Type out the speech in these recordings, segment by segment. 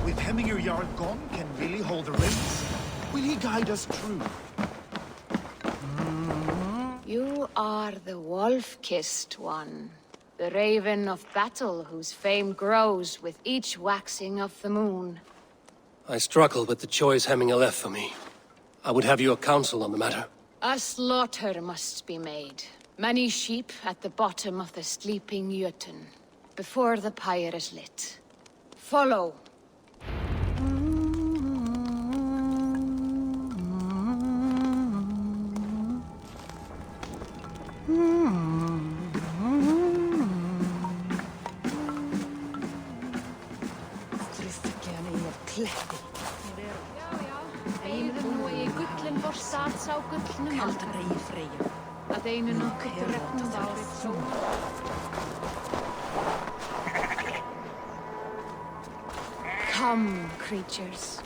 With Hemminger Jarl gone, can Willie hold the reins? Will he guide us true? You are the wolf-kissed one. The raven of battle whose fame grows with each waxing of the moon. I struggle with the choice Hemminger left for me. I would have your counsel on the matter. A slaughter must be made. Many sheep at the bottom of the sleeping Jötun, before the pyre is lit. Follow. Come, creatures.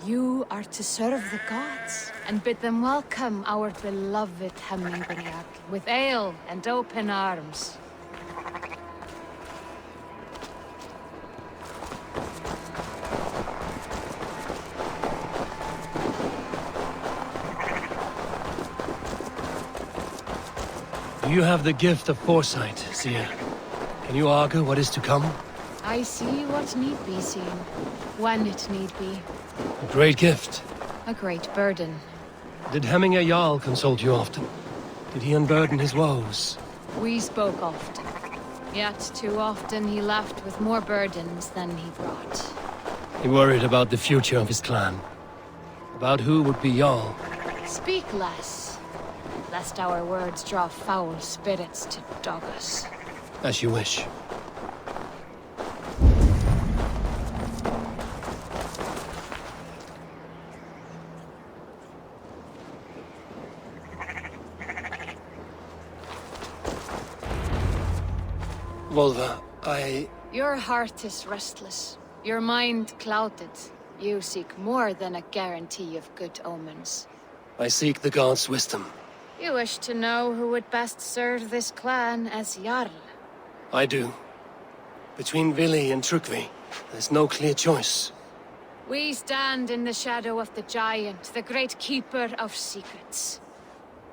You are to serve the gods, and bid them welcome our beloved Hemminger with ale and open arms. You have the gift of foresight, Seer. Can you augur what is to come? I see what need be seen, when it need be. A great gift. A great burden. Did Hemminger Jarl consult you often? Did he unburden his woes? We spoke often. Yet too often he left with more burdens than he brought. He worried about the future of his clan. About who would be Jarl. Speak less, lest our words draw foul spirits to dog us. As you wish. Volva, Your heart is restless. Your mind clouded. You seek more than a guarantee of good omens. I seek the gods' wisdom. You wish to know who would best serve this clan as Jarl. I do. Between Vili and Trukvi, there's no clear choice. We stand in the shadow of the giant, the great keeper of secrets.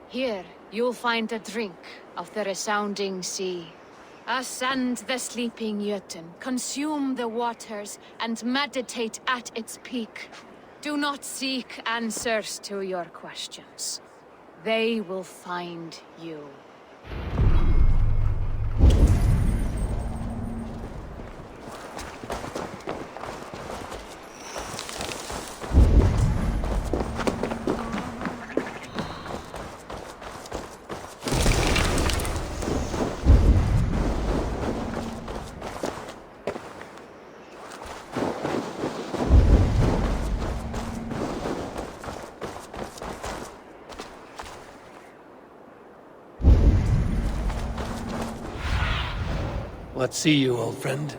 Here, you'll find a drink of the resounding sea. Ascend the sleeping Jötun, consume the waters, and meditate at its peak. Do not seek answers to your questions. They will find you. What see you, old friend?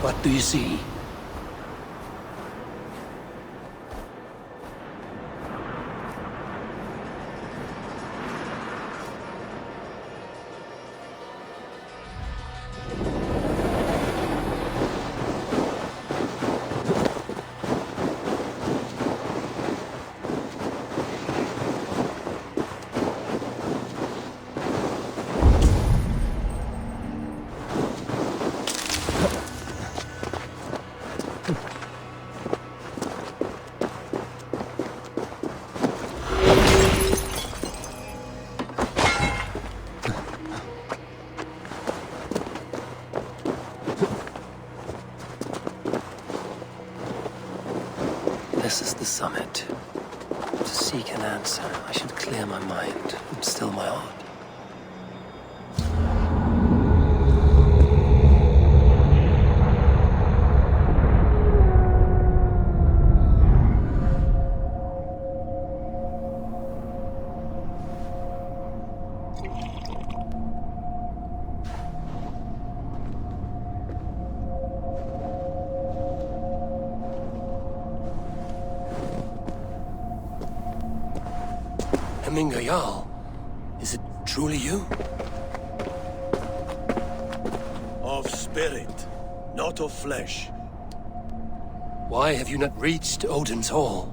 What do you see? This is the summit. To seek an answer, I should clear my mind and still my heart. Jarl, is it truly you? Of spirit, not of flesh. Why have you not reached Odin's Hall?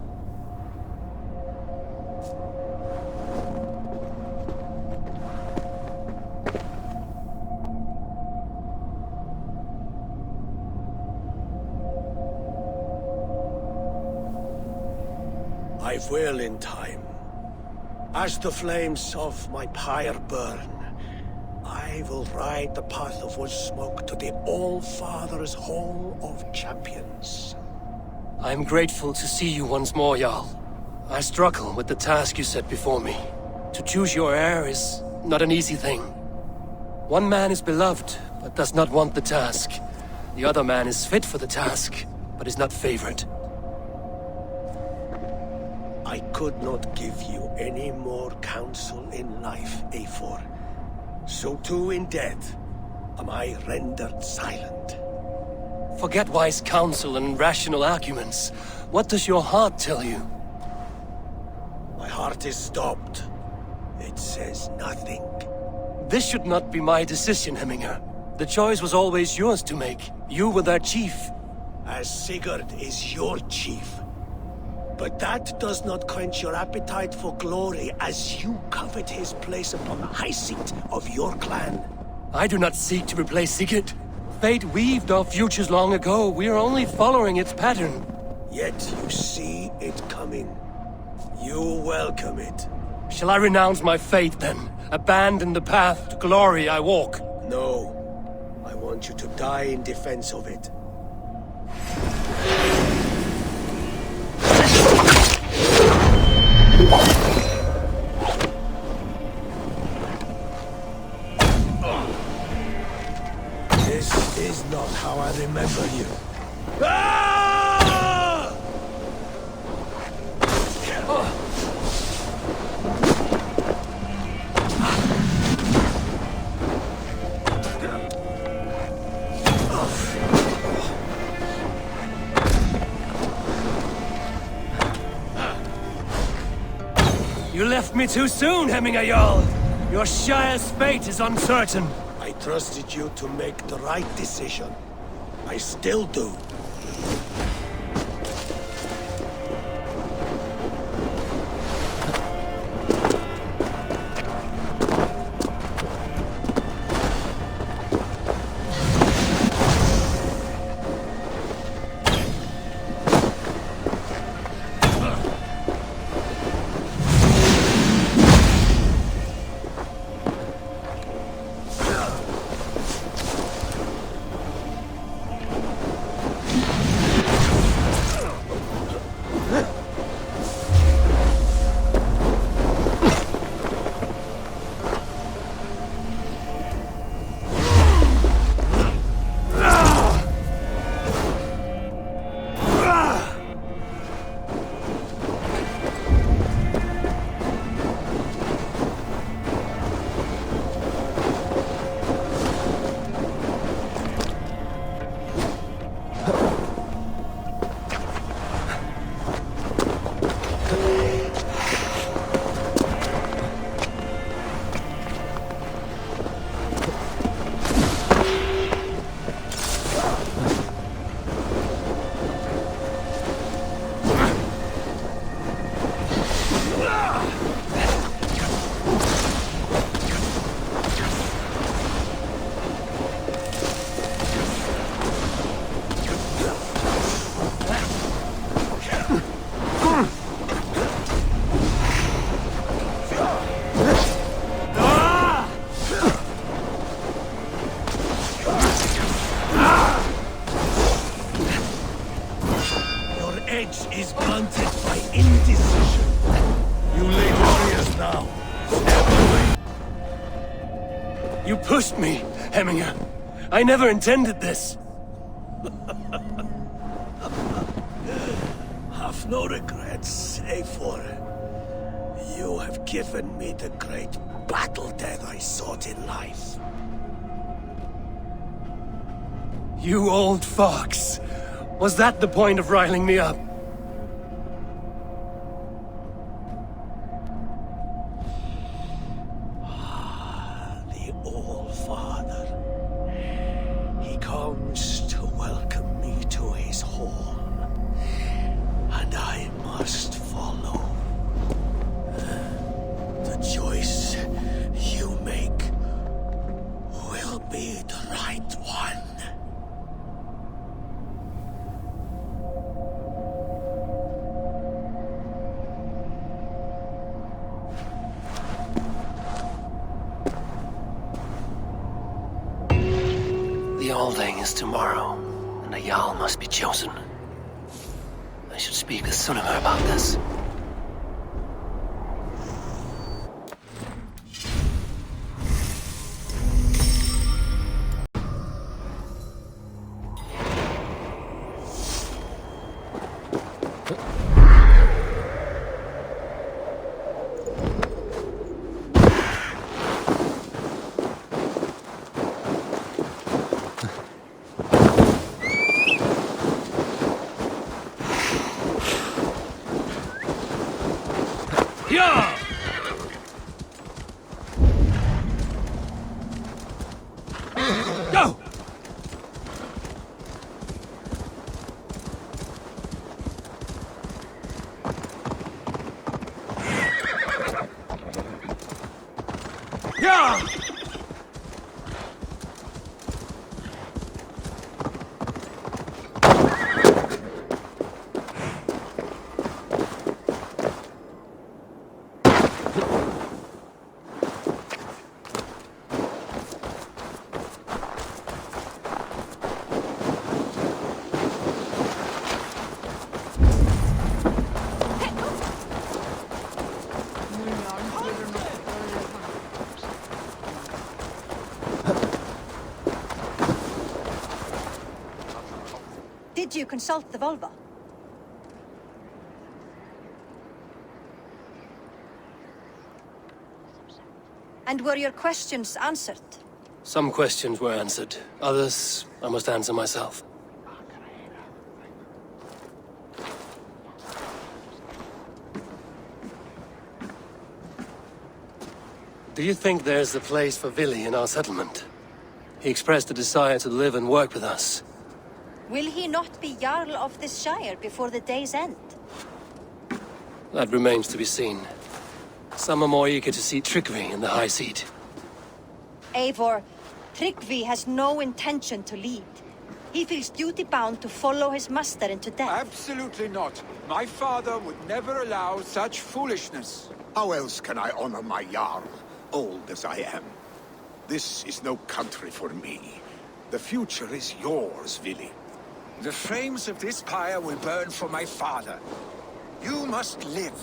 I will in time. As the flames of my pyre burn, I will ride the path of wood smoke to the All-Father's Hall of Champions. I am grateful to see you once more, Jarl. I struggle with the task you set before me. To choose your heir is not an easy thing. One man is beloved, but does not want the task. The other man is fit for the task, but is not favored. I could not give you any more counsel in life, Eivor. So too in death am I rendered silent. Forget wise counsel and rational arguments. What does your heart tell you? My heart is stopped. It says nothing. This should not be my decision, Hemminger. The choice was always yours to make. You were their chief. As Sigurd is your chief. But that does not quench your appetite for glory as you covet his place upon the high seat of your clan. I do not seek to replace Sigurd. Fate weaved our futures long ago. We are only following its pattern. Yet you see it coming. You welcome it. Shall I renounce my fate then? Abandon the path to glory I walk? No. I want you to die in defense of it. This is not how I remember you. Ah! You left me too soon, Hemminger Jarl. Your Shire's fate is uncertain. I trusted you to make the right decision. I still do. You pushed me, Hemminger. I never intended this. Have no regrets, Eivor. You have given me the great battle death I sought in life. You old fox. Was that the point of riling me up? The Old Father. He comes to welcome me to his hall. And I must follow. The choice you make will be the right one. The Alding is tomorrow, and a Jarl must be chosen. I should speak with Sunnema about this. Yeah! Go! Yeah! Did you consult the vulva? And were your questions answered? Some questions were answered. Others, I must answer myself. Do you think there's a place for Vili in our settlement? He expressed a desire to live and work with us. Will he not be Jarl of this shire before the day's end? That remains to be seen. Some are more eager to see Tryggvi in the high seat. Eivor, Tryggvi has no intention to lead. He feels duty-bound to follow his master into death. Absolutely not. My father would never allow such foolishness. How else can I honor my Jarl, old as I am? This is no country for me. The future is yours, Vili. The flames of this pyre will burn for my father. You must live.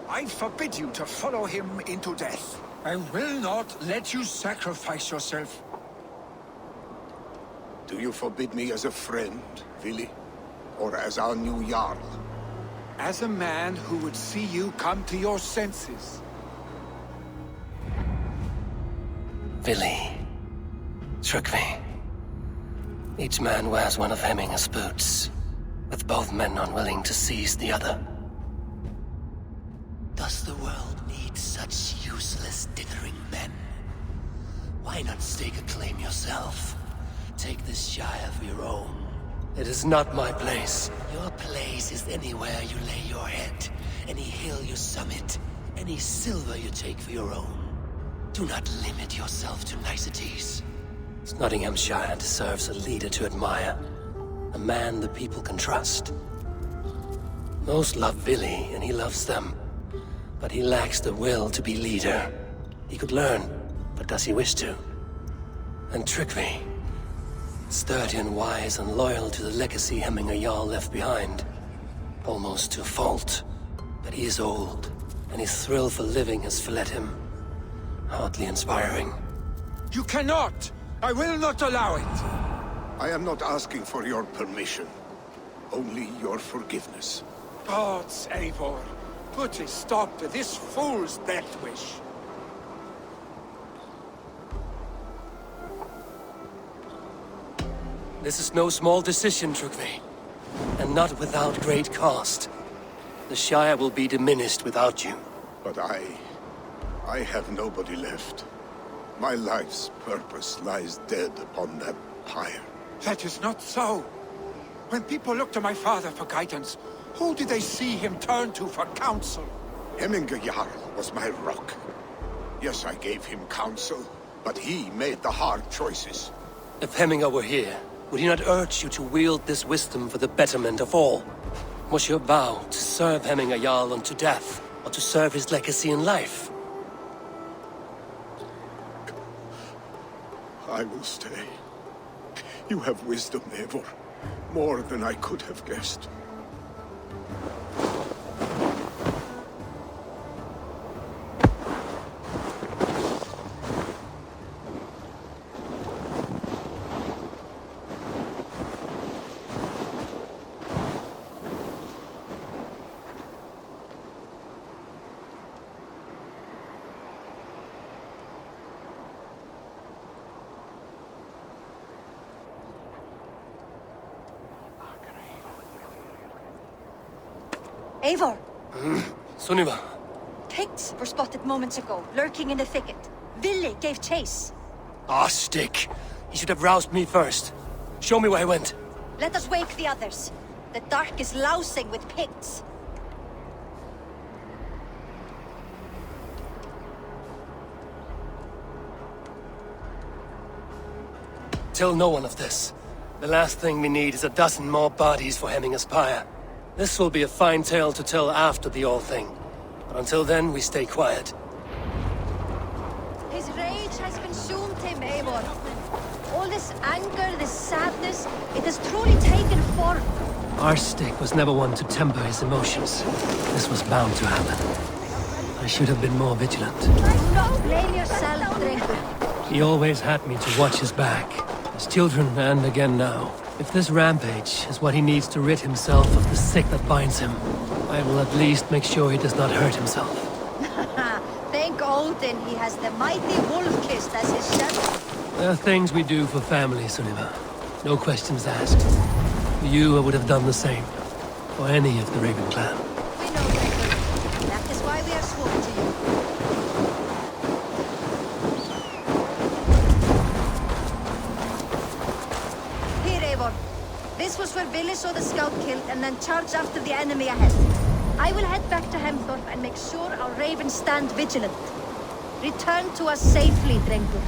I forbid you to follow him into death. I will not let you sacrifice yourself. Do you forbid me as a friend, Vili? Or as our new Jarl? As a man who would see you come to your senses. Vili. Tryggvi. Each man wears one of Hemminger's boots, with both men unwilling to seize the other. Does the world need such useless dithering men? Why not stake a claim yourself? Take this shire for your own. It is not my place. Your place is anywhere you lay your head, any hill you summit, any silver you take for your own. Do not limit yourself to niceties. Nottinghamshire deserves a leader to admire. A man the people can trust. Most love Vili, and he loves them. But he lacks the will to be leader. He could learn, but does he wish to? And Tryggvi. Sturdy and wise and loyal to the legacy Hemminger Jarl left behind. Almost to a fault. But he is old, and his thrill for living has fled him. Hardly inspiring. You cannot! I will not allow it! I am not asking for your permission. Only your forgiveness. Gods, Eivor, put a stop to this fool's death wish. This is no small decision, Trugvi. And not without great cost. The Shire will be diminished without you. But I have nobody left. My life's purpose lies dead upon that pyre. That is not so. When people look to my father for guidance, who do they see him turn to for counsel? Hemminge Jarl was my rock. Yes, I gave him counsel, but he made the hard choices. If Hemminge were here, would he not urge you to wield this wisdom for the betterment of all? Was your vow to serve Hemminge Jarl unto death, or to serve his legacy in life? I will stay. You have wisdom, Eivor. More than I could have guessed. Eivor! Sunniva. Picts were spotted moments ago, lurking in the thicket. Ville gave chase. Ah, stick. He should have roused me first. Show me where he went. Let us wake the others. The dark is lousing with Picts. Tell no one of this. The last thing we need is a dozen more bodies for Hemminge's pyre. This will be a fine tale to tell after the all thing. But until then, we stay quiet. His rage has consumed him, Eivor. All this anger, this sadness, it has truly taken form. Our stick was never one to temper his emotions. This was bound to happen. I should have been more vigilant. Don't blame yourself, Drengur. He always had me to watch his back. As children, and again now. If this rampage is what he needs to rid himself of the sick that binds him, I will at least make sure he does not hurt himself. Thank Odin he has the mighty Wolf-Kissed as his shepherd. There are things we do for family, Sunniva. No questions asked. For you, I would have done the same. For any of the Raven clan. We know, Drengur. That is why we are sworn to you. This was where Ville saw the scout killed and then charged after the enemy ahead. I will head back to Hemthorpe and make sure our ravens stand vigilant. Return to us safely, Drengur.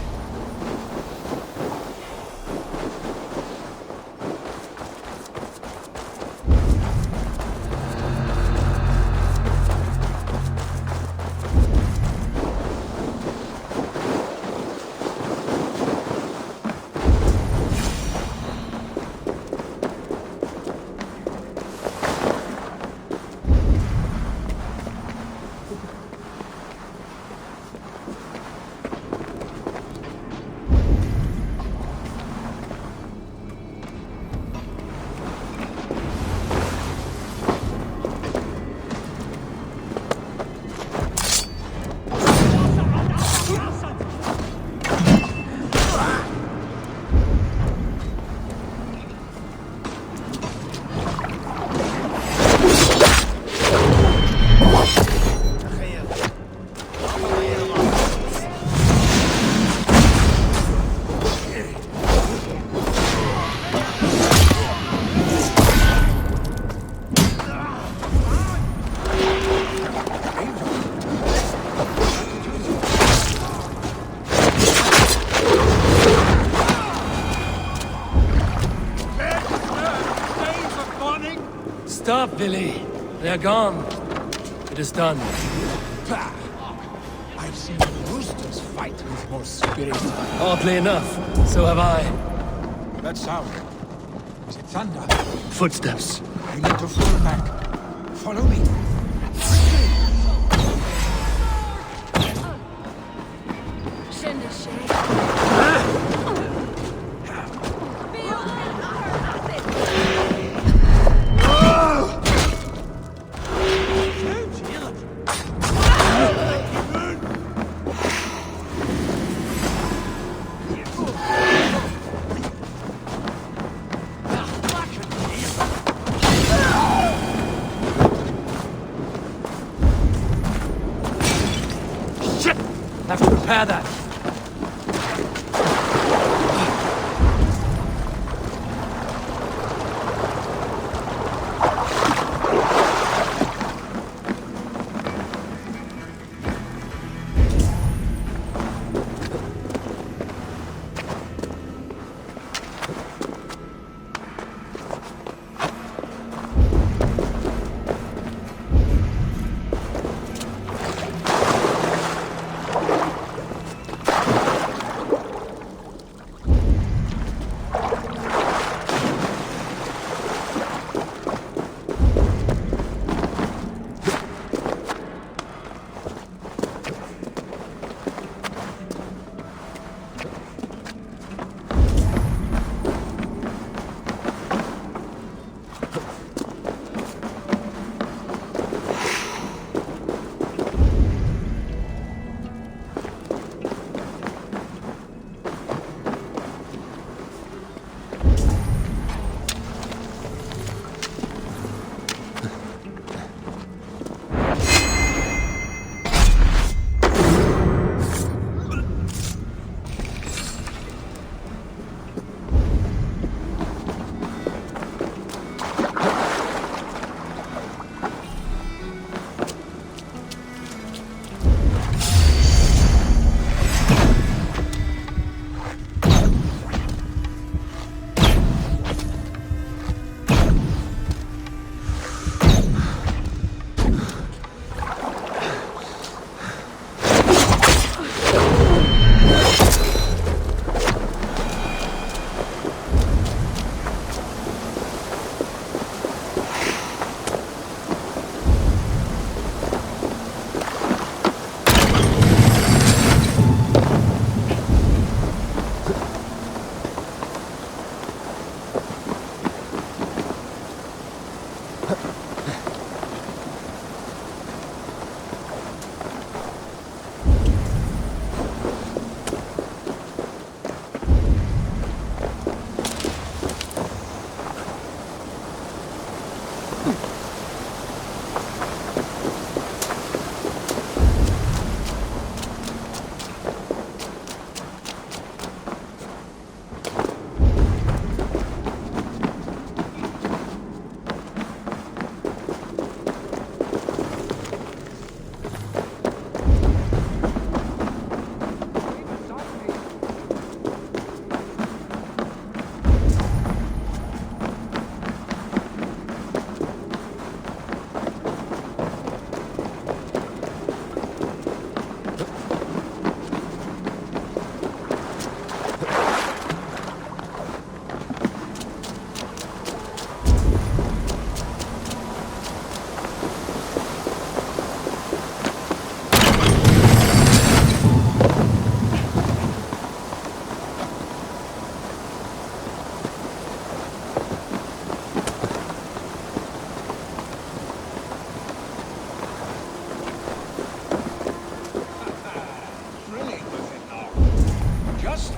Stop, Billy. They're gone. It is done. Bah! I've seen roosters fight with more spirit. Oddly enough, so have I. That sound. Is it thunder? Footsteps. I need to fall back. Follow me. Send a shade. Have to repair that.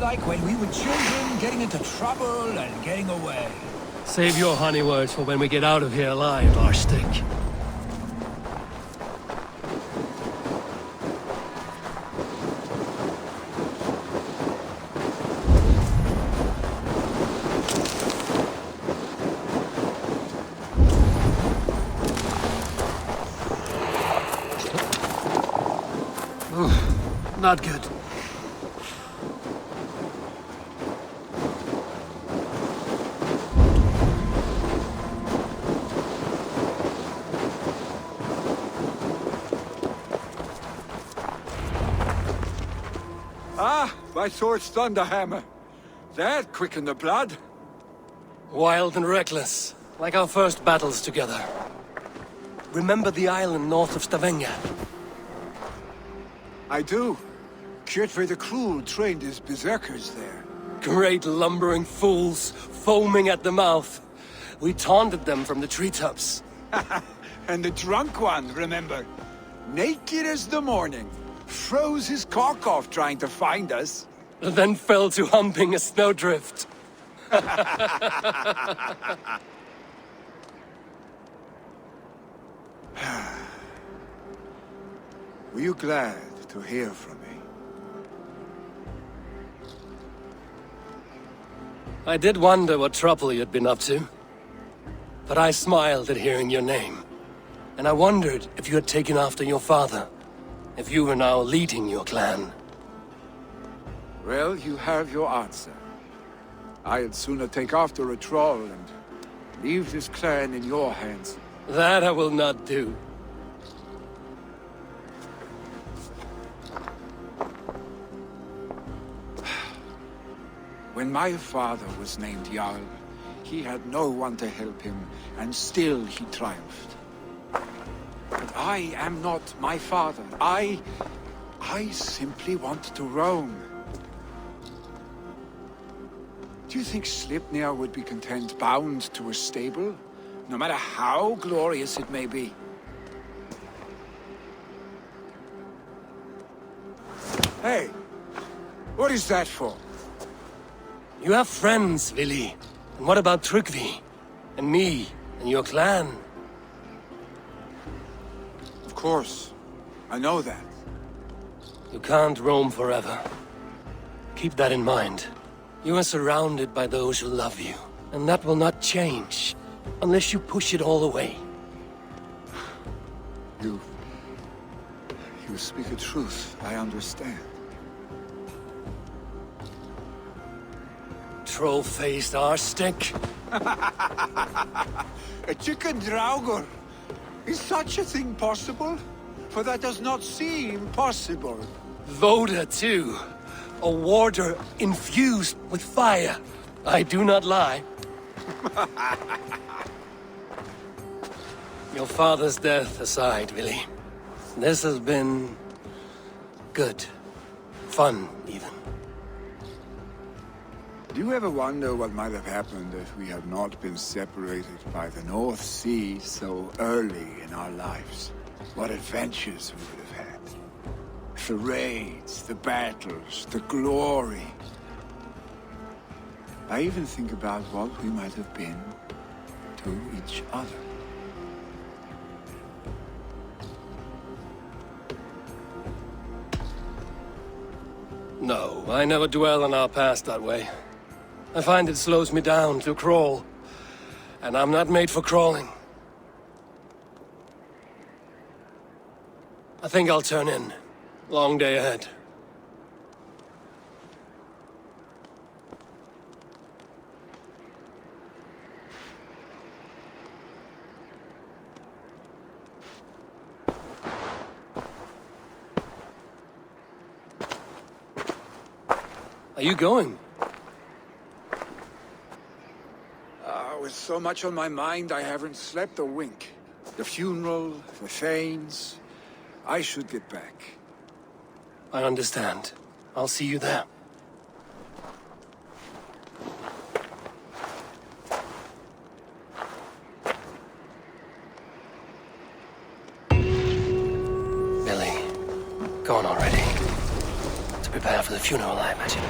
like when we were children, getting into trouble and getting away. Save your honey words for when we get out of here alive, Arstick. Not good. Ah, my sword's thunderhammer. That quickened the blood. Wild and reckless, like our first battles together. Remember the island north of Stavanger? I do. Kjotve the Cruel trained his berserkers there. Great lumbering fools, foaming at the mouth. We taunted them from the treetops. And the drunk one, remember? Naked as the morning. Froze his cock off trying to find us. Then fell to humping a snowdrift. Were you glad to hear from me? I did wonder what trouble you'd been up to. But I smiled at hearing your name. And I wondered if you had taken after your father. If you were now leading your clan. Well, you have your answer. I'd sooner take after a troll and leave this clan in your hands. That I will not do. When my father was named Jarl, he had no one to help him, and still he triumphed. But I am not my father. I simply want to roam. Do you think Sleipnir would be content bound to a stable? No matter how glorious it may be? Hey! What is that for? You have friends, Vili. And what about Tryggvi? And me? And your clan? Of course. I know that. You can't roam forever. Keep that in mind. You are surrounded by those who love you. And that will not change. Unless you push it all away. You speak the truth. I understand. Troll-faced arse-stick. A chicken DRAUGR! Is such a thing possible? For that does not seem possible. Voda, too. A warder infused with fire. I do not lie. Your father's death aside, Vili. This has been... good. Fun, even. Do you ever wonder what might have happened if we had not been separated by the North Sea so early in our lives? What adventures we would have had. The raids, the battles, the glory. I even think about what we might have been to each other. No, I never dwell on our past that way. I find it slows me down to crawl. And I'm not made for crawling. I think I'll turn in. Long day ahead. Are you going? With so much on my mind, I haven't slept a wink. The funeral, the Thanes. I should get back. I understand. I'll see you there. Billy, go on already. To prepare for the funeral, I imagine.